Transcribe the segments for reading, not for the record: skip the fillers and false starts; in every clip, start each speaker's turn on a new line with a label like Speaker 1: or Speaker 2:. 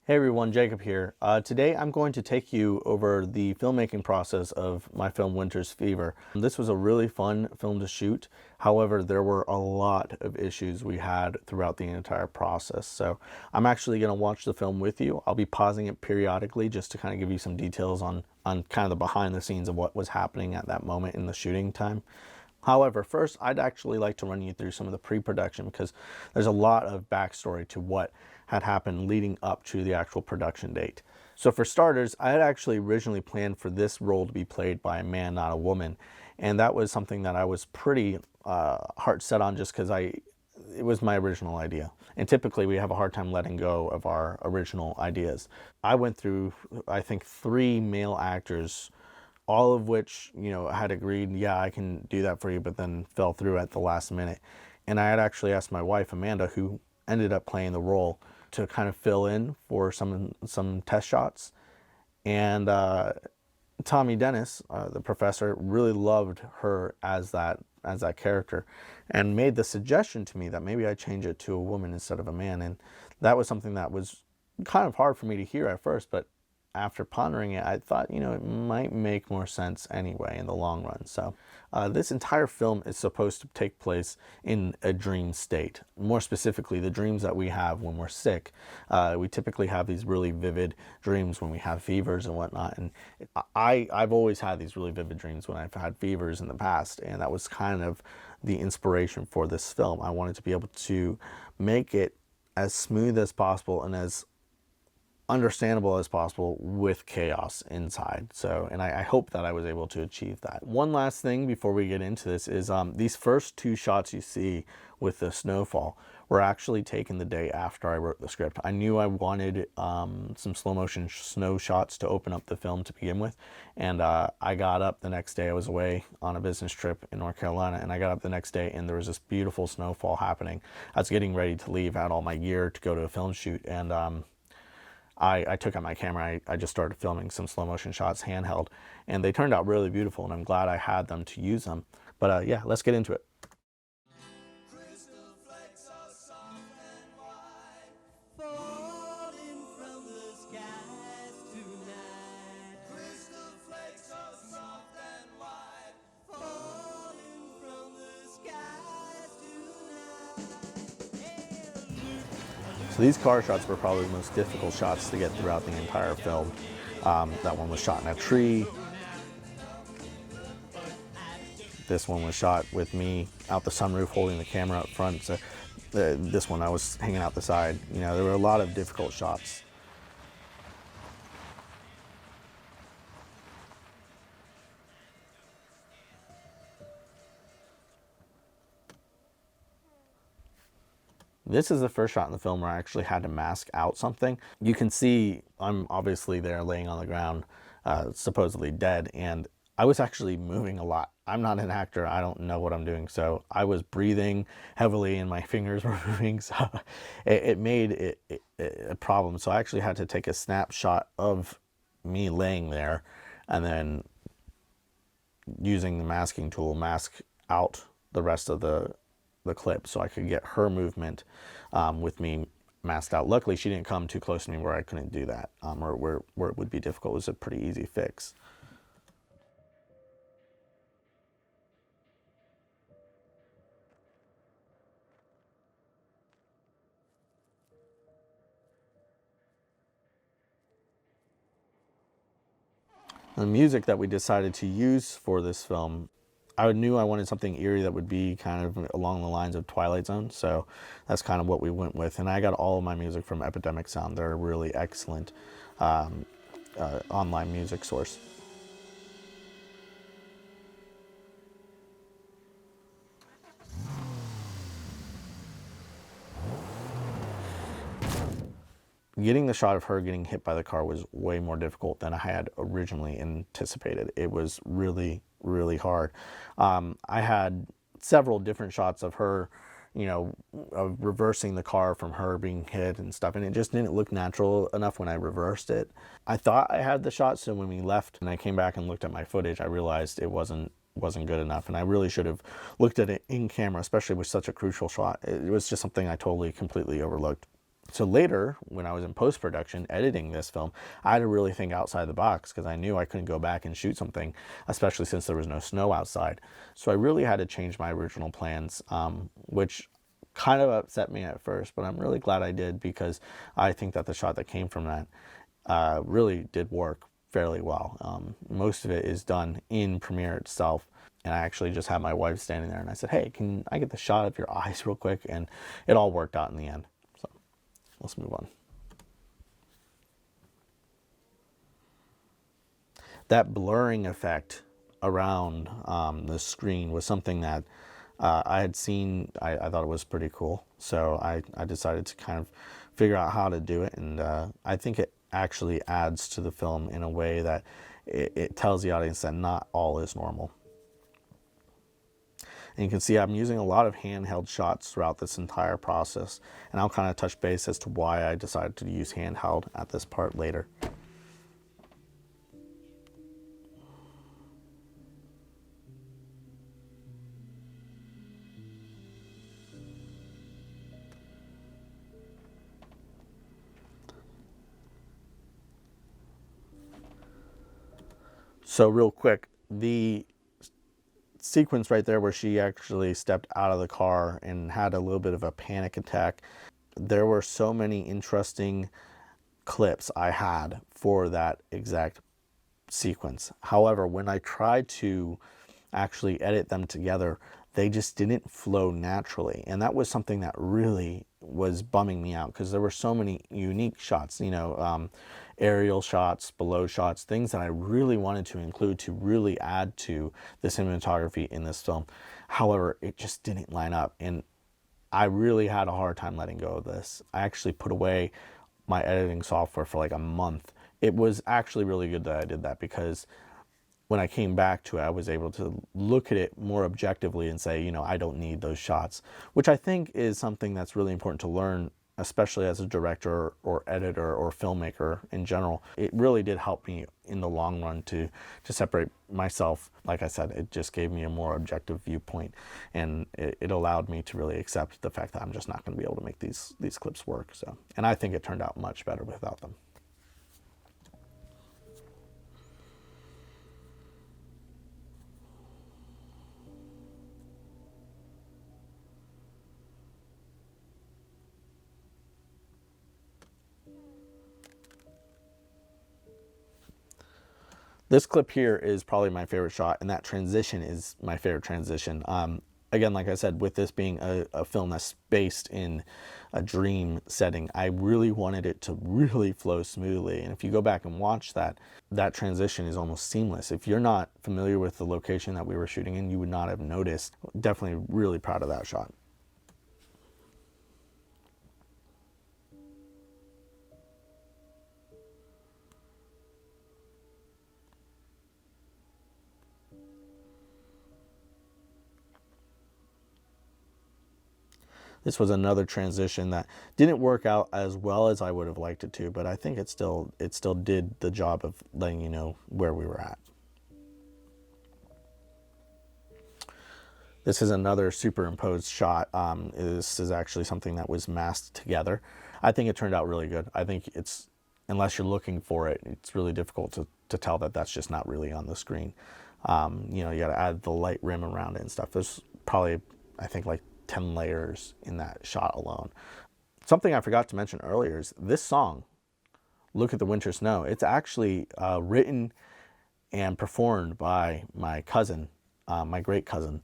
Speaker 1: Hey everyone, Jacob here. Today I'm going to take you over the filmmaking process of my film Winter's Fever. This was a really fun film to shoot. However, there were a lot of issues we had throughout the entire process. So I'm actually going to watch the film with you. I'll be pausing it periodically just to kind of give you some details on kind of the behind the scenes of what was happening at that moment in the shooting time. However, first, I'd actually like to run you through some of the pre-production because there's a lot of backstory to what had happened leading up to the actual production date. So for starters, I had actually originally planned for this role to be played by a man, not a woman. And that was something that I was pretty heart set on just because it was my original idea. And typically we have a hard time letting go of our original ideas. I went through, I think, 3 male actors, all of which, had agreed, yeah, I can do that for you, but then fell through at the last minute. And I had actually asked my wife, Amanda, who ended up playing the role, to kind of fill in for some test shots. And Tommy Dennis, the professor, really loved her as that character, and made the suggestion to me that maybe I change it to a woman instead of a man. And that was something that was kind of hard for me to hear at first, but after pondering it, I thought, it might make more sense anyway in the long run. So this entire film is supposed to take place in a dream state. More specifically, the dreams that we have when we're sick. We typically have these really vivid dreams when we have fevers and whatnot. And I've always had these really vivid dreams when I've had fevers in the past. And that was kind of the inspiration for this film. I wanted to be able to make it as smooth as possible and as understandable as possible with chaos inside. So, and I hope that I was able to achieve that. One last thing before we get into this is these first 2 shots you see with the snowfall were actually taken the day after I wrote the script. I knew I wanted some slow motion snow shots to open up the film to begin with. And I got up the next day. I was away on a business trip in North Carolina, and I got up the next day and there was this beautiful snowfall happening. I was getting ready to leave. I had all my gear to go to a film shoot, and I took out my camera. I just started filming some slow motion shots handheld, and they turned out really beautiful, and I'm glad I had them to use them. But yeah, let's get into it. So these car shots were probably the most difficult shots to get throughout the entire film. That one was shot in a tree. This one was shot with me out the sunroof holding the camera up front. So this one I was hanging out the side. There were a lot of difficult shots. This is the first shot in the film where I actually had to mask out something. You can see I'm obviously there laying on the ground, supposedly dead, and I was actually moving a lot. I'm not an actor. I don't know what I'm doing. So I was breathing heavily and my fingers were moving. So it made it a problem. So I actually had to take a snapshot of me laying there and then using the masking tool, mask out the rest of the clip so I could get her movement with me masked out. Luckily, she didn't come too close to me where I couldn't do that, or where it would be difficult. It was a pretty easy fix. The music that we decided to use for this film, I knew I wanted something eerie that would be kind of along the lines of Twilight Zone, so that's kind of what we went with. And I got all of my music from Epidemic Sound. They're a really excellent online music source. Getting the shot of her getting hit by the car was way more difficult than I had originally anticipated. It was really, really hard. I had several different shots of her, of reversing the car from her being hit and stuff, and it just didn't look natural enough when I reversed it. I thought I had the shot, so when we left and I came back and looked at my footage, I realized it wasn't good enough, and I really should have looked at it in camera, especially with such a crucial shot. It was just something I totally, completely overlooked. So later, when I was in post-production editing this film, I had to really think outside the box because I knew I couldn't go back and shoot something, especially since there was no snow outside. So I really had to change my original plans, which kind of upset me at first, but I'm really glad I did because I think that the shot that came from that really did work fairly well. Most of it is done in Premiere itself. And I actually just had my wife standing there and I said, hey, can I get the shot of your eyes real quick? And it all worked out in the end. So let's move on. That blurring effect around the screen was something that I had seen. I thought it was pretty cool. So I decided to kind of figure out how to do it. And I think it actually adds to the film in a way that it tells the audience that not all is normal. And you can see I'm using a lot of handheld shots throughout this entire process. And I'll kind of touch base as to why I decided to use handheld at this part later. So real quick, the sequence right there where she actually stepped out of the car and had a little bit of a panic attack, there were so many interesting clips I had for that exact sequence. However, when I tried to actually edit them together, they just didn't flow naturally. And that was something that really was bumming me out because there were so many unique shots, aerial shots, below shots, things that I really wanted to include to really add to the cinematography in this film. However, it just didn't line up. And I really had a hard time letting go of this. I actually put away my editing software for like a month. It was actually really good that I did that because when I came back to it, I was able to look at it more objectively and say, I don't need those shots, which I think is something that's really important to learn, especially as a director or editor or filmmaker in general. It really did help me in the long run to separate myself. Like I said, it just gave me a more objective viewpoint, and it allowed me to really accept the fact that I'm just not going to be able to make these clips work. So, and I think it turned out much better without them. This clip here is probably my favorite shot, and that transition is my favorite transition. Again, like I said, with this being a film that's based in a dream setting, I really wanted it to really flow smoothly. And if you go back and watch that transition is almost seamless. If you're not familiar with the location that we were shooting in, you would not have noticed. Definitely really proud of that shot. This was another transition that didn't work out as well as I would have liked it to, but I think it still did the job of letting you know where we were at. This is another superimposed shot. This is actually something that was masked together. I think it turned out really good. I think it's, unless you're looking for it, it's really difficult to tell that that's just not really on the screen. You got to add the light rim around it and stuff. There's probably, I think, like 10 layers in that shot alone. Something I forgot to mention earlier is this song, Look at the Winter Snow. It's actually written and performed by my cousin, my great cousin,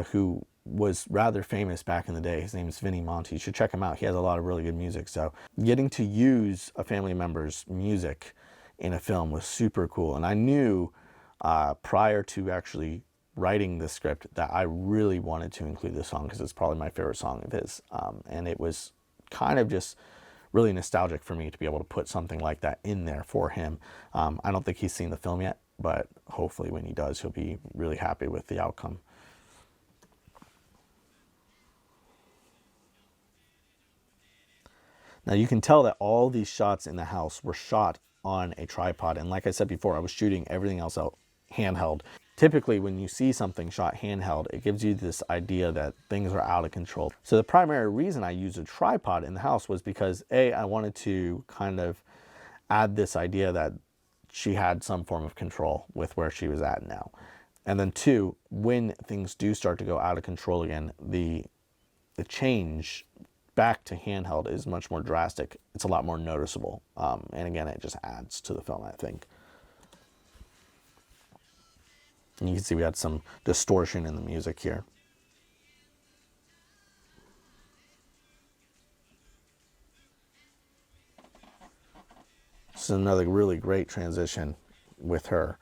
Speaker 1: who was rather famous back in the day. His name is Vinnie Monty. You should check him out. He has a lot of really good music. So getting to use a family member's music in a film was super cool. And I knew prior to actually writing the script that I really wanted to include this song because it's probably my favorite song of his. And it was kind of just really nostalgic for me to be able to put something like that in there for him. I don't think he's seen the film yet, but hopefully when he does, he'll be really happy with the outcome. Now you can tell that all these shots in the house were shot on a tripod. And like I said before, I was shooting everything else out handheld. Typically, when you see something shot handheld, it gives you this idea that things are out of control. So the primary reason I used a tripod in the house was because A, I wanted to kind of add this idea that she had some form of control with where she was at now. And then two, when things do start to go out of control again, the change back to handheld is much more drastic. It's a lot more noticeable. And again, it just adds to the film, I think. And you can see we had some distortion in the music here. This is another really great transition with her.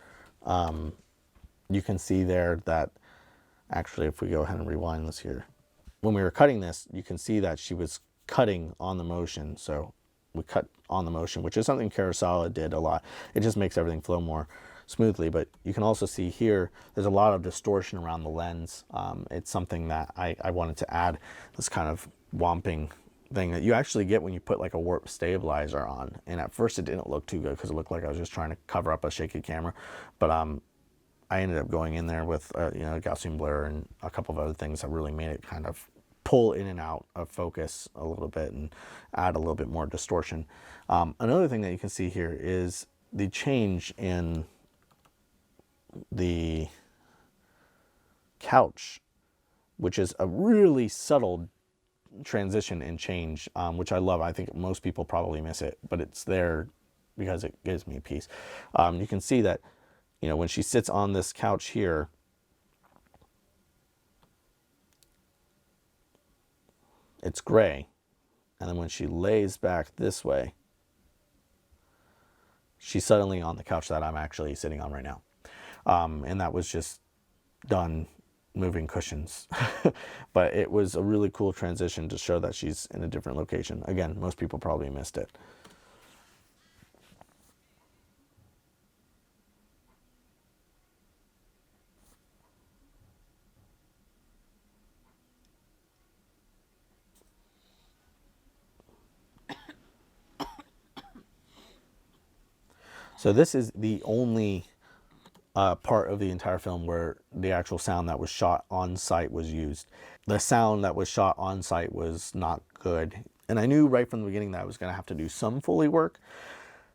Speaker 1: You can see there that, actually, if we go ahead and rewind this here, when we were cutting this, you can see that she was cutting on the motion. So we cut on the motion, which is something Kurosawa did a lot. It just makes everything flow more smoothly. But you can also see here, there's a lot of distortion around the lens. It's something that I wanted to add, this kind of womping thing that you actually get when you put like a warp stabilizer on. And at first it didn't look too good because it looked like I was just trying to cover up a shaky camera. But I ended up going in there with Gaussian blur and a couple of other things that really made it kind of pull in and out of focus a little bit and add a little bit more distortion. Another thing that you can see here is the change in the couch, which is a really subtle transition and change, which I love. I think most people probably miss it, but it's there because it gives me peace. You can see that, when she sits on this couch here, it's gray. And then when she lays back this way, she's suddenly on the couch that I'm actually sitting on right now. And that was just done moving cushions. But it was a really cool transition to show that she's in a different location. Again, most people probably missed it. So this is the only part of the entire film where the actual sound that was shot on site was used. The sound that was shot on site was not good. And I knew right from the beginning that I was going to have to do some Foley work.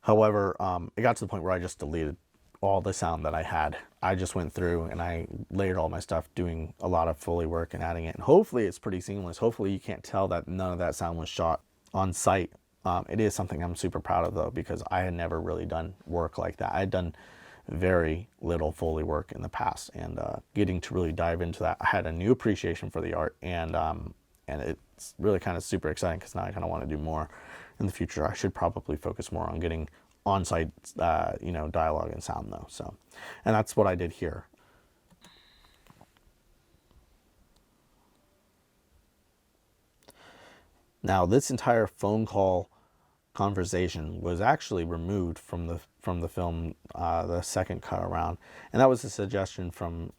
Speaker 1: However, it got to the point where I just deleted all the sound that I had. I just went through and I layered all my stuff, doing a lot of Foley work and adding it. And hopefully it's pretty seamless. Hopefully you can't tell that none of that sound was shot on site. It is something I'm super proud of, though, because I had never really done work like that. I had done very little Foley work in the past, and getting to really dive into that, I had a new appreciation for the art, and it's really kind of super exciting because now I kind of want to do more in the future. I should probably focus more on getting on-site, dialogue and sound, though. So, and that's what I did here. Now, this entire phone call conversation was actually removed from the film, the second cut around, and that was a suggestion from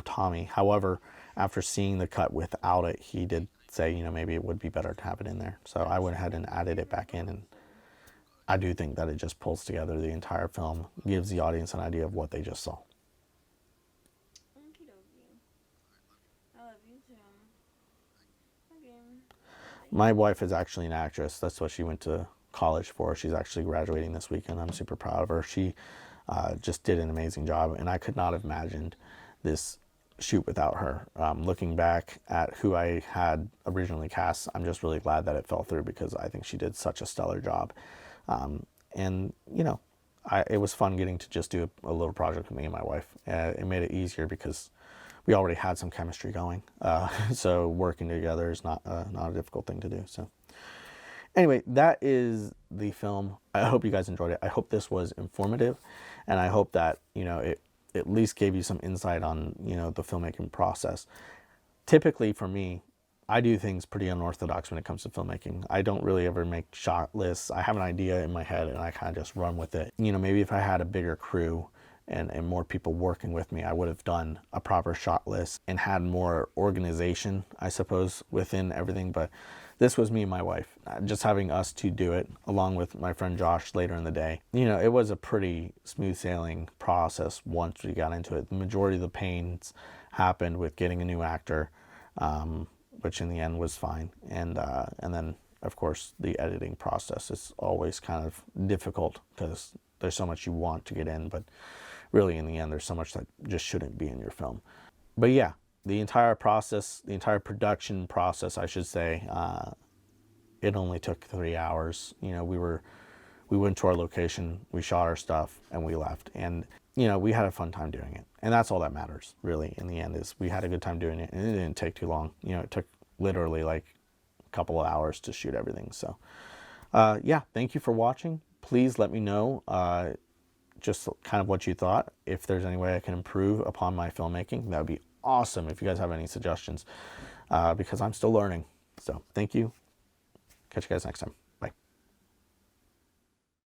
Speaker 1: Tommy. However, after seeing the cut without it, he did say, maybe it would be better to have it in there. So I went ahead and added it back in, and I do think that it just pulls together the entire film, gives the audience an idea of what they just saw. My wife is actually an actress. That's what she went to college for. She's actually graduating this weekend. I'm super proud of her. She just did an amazing job, and I could not have imagined this shoot without her. Looking back at who I had originally cast, I'm just really glad that it fell through because I think she did such a stellar job. And it was fun getting to just do a little project with me and my wife. It made it easier because we already had some chemistry going. So working together is not a difficult thing to do. So anyway, that is the film. I hope you guys enjoyed it. I hope this was informative, and I hope that, it at least gave you some insight on, the filmmaking process. Typically for me, I do things pretty unorthodox when it comes to filmmaking. I don't really ever make shot lists. I have an idea in my head and I kind of just run with it. Maybe if I had a bigger crew and more people working with me, I would have done a proper shot list and had more organization, I suppose, within everything. But this was me and my wife, just having us to do it along with my friend Josh later in the day. You know, it was a pretty smooth sailing process once we got into it. The majority of the pains happened with getting a new actor, which in the end was fine. And then, of course, the editing process is always kind of difficult because there's so much you want to get in, but really in the end, there's so much that just shouldn't be in your film. But yeah, the entire process, the entire production process, I should say, it only took 3 hours. You know, we went to our location, we shot our stuff, and we left. And, you know, we had a fun time doing it. And that's all that matters, really, in the end, is we had a good time doing it. And it didn't take too long. You know, it took literally like a couple of hours to shoot everything. So, yeah, thank you for watching. Please let me know just kind of what you thought. If there's any way I can improve upon my filmmaking, that would be awesome if you guys have any suggestions, because I'm still learning. So thank you. Catch you guys next time.